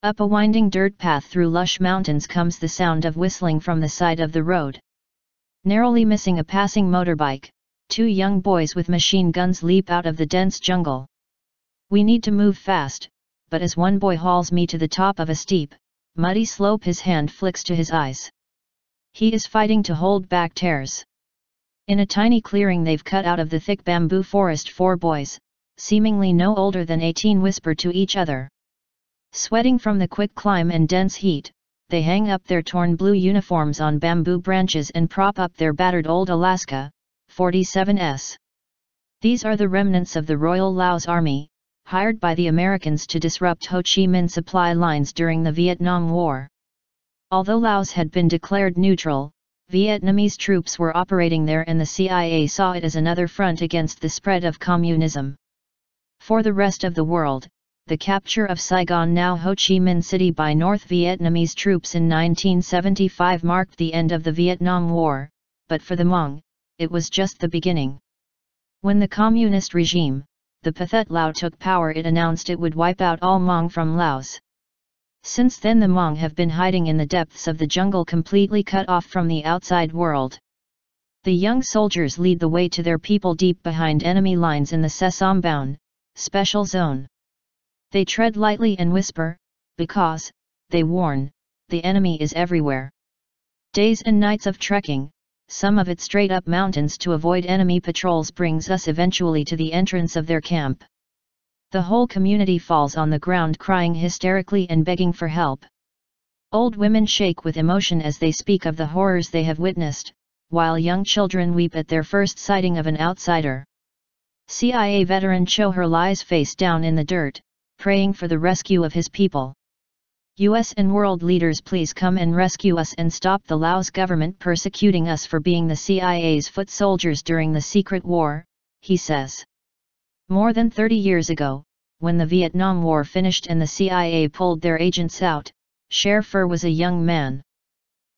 Up a winding dirt path through lush mountains comes the sound of whistling from the side of the road. Narrowly missing a passing motorbike, two young boys with machine guns leap out of the dense jungle. We need to move fast, but as one boy hauls me to the top of a steep, muddy slope, his hand flicks to his eyes. He is fighting to hold back tears. In a tiny clearing they've cut out of the thick bamboo forest, four boys, seemingly no older than 18, whisper to each other. Sweating from the quick climb and dense heat, they hang up their torn blue uniforms on bamboo branches and prop up their battered old Alaska 47s. These are the remnants of the Royal Laos Army, hired by the Americans to disrupt Ho Chi Minh supply lines during the Vietnam War. Although Laos had been declared neutral, Vietnamese troops were operating there, and the CIA saw it as another front against the spread of communism. For the rest of the world, the capture of Saigon, now Ho Chi Minh City, by North Vietnamese troops in 1975 marked the end of the Vietnam War, but for the Hmong, it was just the beginning. When the communist regime, the Pathet Lao, took power, it announced it would wipe out all Hmong from Laos. Since then the Hmong have been hiding in the depths of the jungle, completely cut off from the outside world. The young soldiers lead the way to their people deep behind enemy lines in the Sesombaon special zone. They tread lightly and whisper, because, they warn, the enemy is everywhere. Days and nights of trekking, some of it straight up mountains to avoid enemy patrols, brings us eventually to the entrance of their camp. The whole community falls on the ground crying hysterically and begging for help. Old women shake with emotion as they speak of the horrors they have witnessed, while young children weep at their first sighting of an outsider. CIA veteran Choher lies face down in the dirt, praying for the rescue of his people. US and world leaders, please come and rescue us and stop the Laos government persecuting us for being the CIA's foot soldiers during the secret war, he says. More than 30 years ago, when the Vietnam War finished and the CIA pulled their agents out, Sherfer was a young man.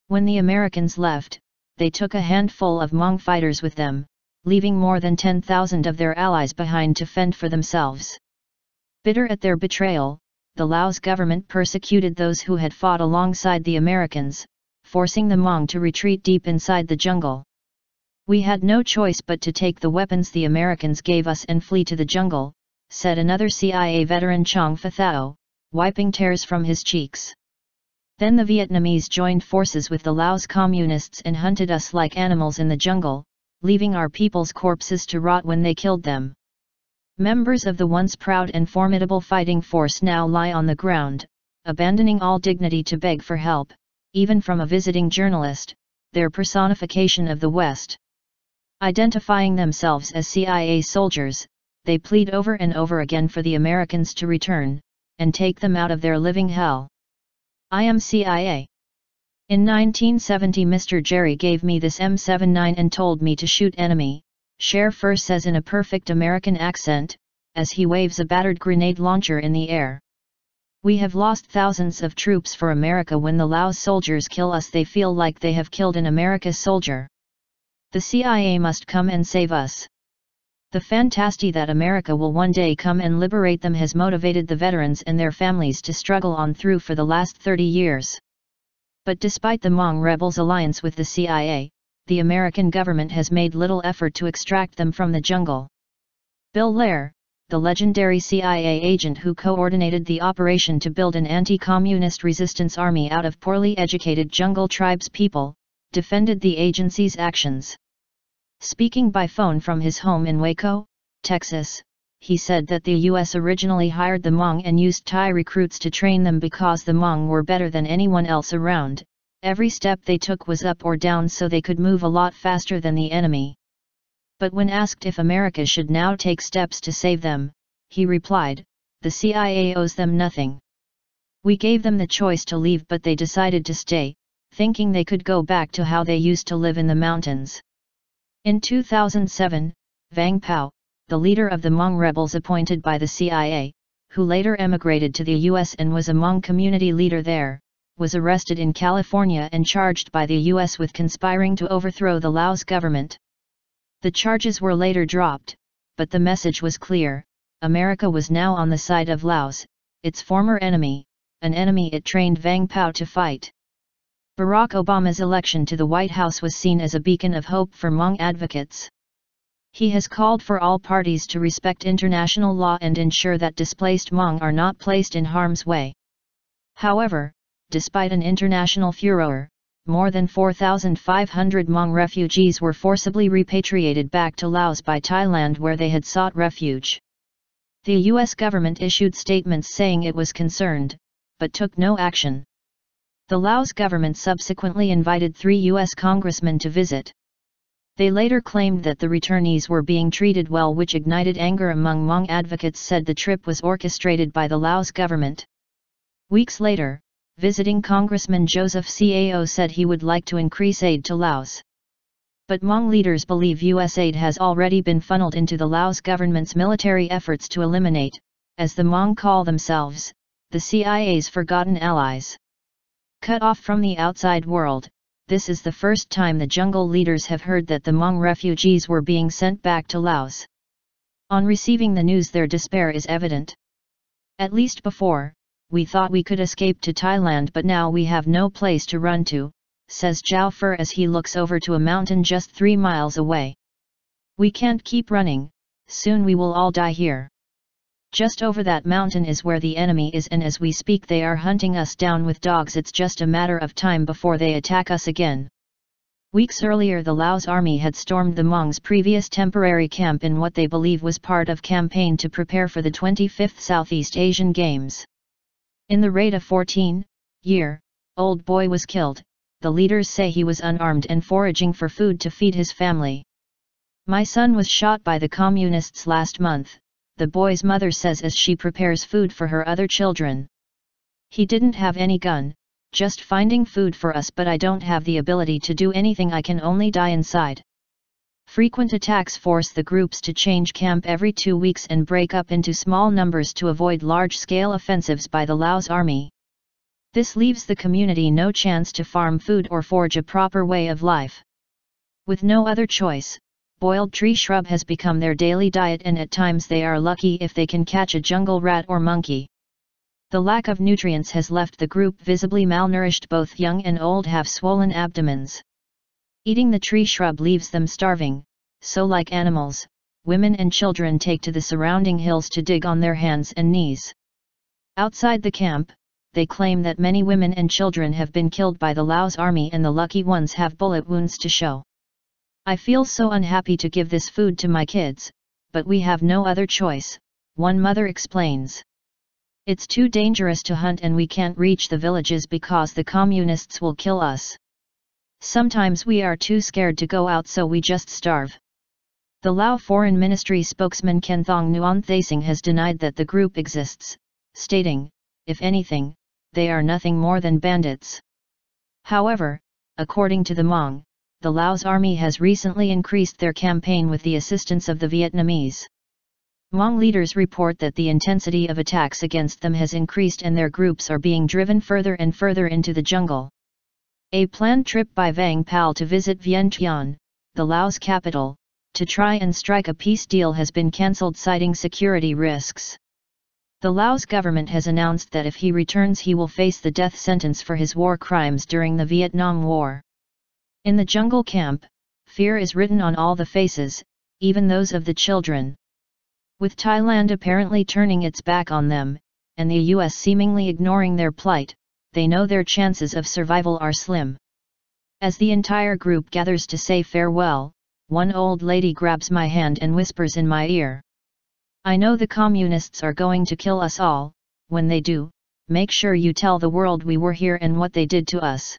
When the Americans left, they took a handful of Hmong fighters with them, leaving more than 10,000 of their allies behind to fend for themselves. Bitter at their betrayal, the Laos government persecuted those who had fought alongside the Americans, forcing the Hmong to retreat deep inside the jungle. We had no choice but to take the weapons the Americans gave us and flee to the jungle, said another CIA veteran, Chong Pha Thao, wiping tears from his cheeks. Then the Vietnamese joined forces with the Laos communists and hunted us like animals in the jungle, leaving our people's corpses to rot when they killed them. Members of the once proud and formidable fighting force now lie on the ground, abandoning all dignity to beg for help, even from a visiting journalist, their personification of the West. Identifying themselves as CIA soldiers, they plead over and over again for the Americans to return, and take them out of their living hell. I am CIA. In 1970 Mr. Jerry gave me this M79 and told me to shoot enemy, Sherfer says in a perfect American accent, as he waves a battered grenade launcher in the air. We have lost thousands of troops for America. When the Laos soldiers kill us, they feel like they have killed an America soldier. The CIA must come and save us. The fantasy that America will one day come and liberate them has motivated the veterans and their families to struggle on through for the last 30 years. But despite the Hmong rebels' alliance with the CIA, the American government has made little effort to extract them from the jungle. Bill Lair, the legendary CIA agent who coordinated the operation to build an anti-communist resistance army out of poorly educated jungle tribes people, defended the agency's actions. Speaking by phone from his home in Waco, Texas, he said that the U.S. originally hired the Hmong and used Thai recruits to train them because the Hmong were better than anyone else around. Every step they took was up or down so they could move a lot faster than the enemy. But when asked if America should now take steps to save them, he replied, "The CIA owes them nothing. We gave them the choice to leave, but they decided to stay, thinking they could go back to how they used to live in the mountains." In 2007, Vang Pao, the leader of the Hmong rebels appointed by the CIA, who later emigrated to the US and was a Hmong community leader there, was arrested in California and charged by the US with conspiring to overthrow the Laos government. The charges were later dropped, but the message was clear: America was now on the side of Laos, its former enemy, an enemy it trained Vang Pao to fight. Barack Obama's election to the White House was seen as a beacon of hope for Hmong advocates. He has called for all parties to respect international law and ensure that displaced Hmong are not placed in harm's way. However, despite an international furor, more than 4,500 Hmong refugees were forcibly repatriated back to Laos by Thailand, where they had sought refuge. The U.S. government issued statements saying it was concerned, but took no action. The Laos government subsequently invited 3 U.S. congressmen to visit. They later claimed that the returnees were being treated well, which ignited anger among Hmong advocates said the trip was orchestrated by the Laos government. Weeks later, visiting Congressman Joseph Cao said he would like to increase aid to Laos. But Hmong leaders believe U.S. aid has already been funneled into the Laos government's military efforts to eliminate, as the Hmong call themselves, the CIA's forgotten allies. Cut off from the outside world, this is the first time the jungle leaders have heard that the Hmong refugees were being sent back to Laos. On receiving the news, their despair is evident. At least before, we thought we could escape to Thailand, but now we have no place to run to, says Zhao Fur as he looks over to a mountain just 3 miles away. We can't keep running, soon we will all die here. Just over that mountain is where the enemy is, and as we speak they are hunting us down with dogs. It's just a matter of time before they attack us again. Weeks earlier the Laos Army had stormed the Hmong's previous temporary camp in what they believe was part of campaign to prepare for the 25th Southeast Asian Games. In the raid a 14-year-old boy was killed. The leaders say he was unarmed and foraging for food to feed his family. My son was shot by the communists last month, the boy's mother says as she prepares food for her other children. He didn't have any gun, just finding food for us, but I don't have the ability to do anything. I can only die inside. Frequent attacks force the groups to change camp every 2 weeks and break up into small numbers to avoid large-scale offensives by the Laos Army. This leaves the community no chance to farm food or forge a proper way of life. With no other choice, boiled tree shrub has become their daily diet, and at times they are lucky if they can catch a jungle rat or monkey. The lack of nutrients has left the group visibly malnourished. Both young and old have swollen abdomens. Eating the tree shrub leaves them starving, so like animals, women and children take to the surrounding hills to dig on their hands and knees. Outside the camp, they claim that many women and children have been killed by the Laos Army, and the lucky ones have bullet wounds to show. I feel so unhappy to give this food to my kids, but we have no other choice, one mother explains. It's too dangerous to hunt and we can't reach the villages because the communists will kill us. Sometimes we are too scared to go out, so we just starve. The Lao Foreign Ministry spokesman Kenthong Nuon Thasing has denied that the group exists, stating, if anything, they are nothing more than bandits. However, according to the Hmong, the Laos Army has recently increased their campaign with the assistance of the Vietnamese. Hmong leaders report that the intensity of attacks against them has increased and their groups are being driven further and further into the jungle. A planned trip by Vang Pao to visit Vientiane, the Laos capital, to try and strike a peace deal has been cancelled, citing security risks. The Laos government has announced that if he returns he will face the death sentence for his war crimes during the Vietnam War. In the jungle camp, fear is written on all the faces, even those of the children. With Thailand apparently turning its back on them, and the US seemingly ignoring their plight, they know their chances of survival are slim. As the entire group gathers to say farewell, one old lady grabs my hand and whispers in my ear, I know the communists are going to kill us all. When they do, make sure you tell the world we were here and what they did to us.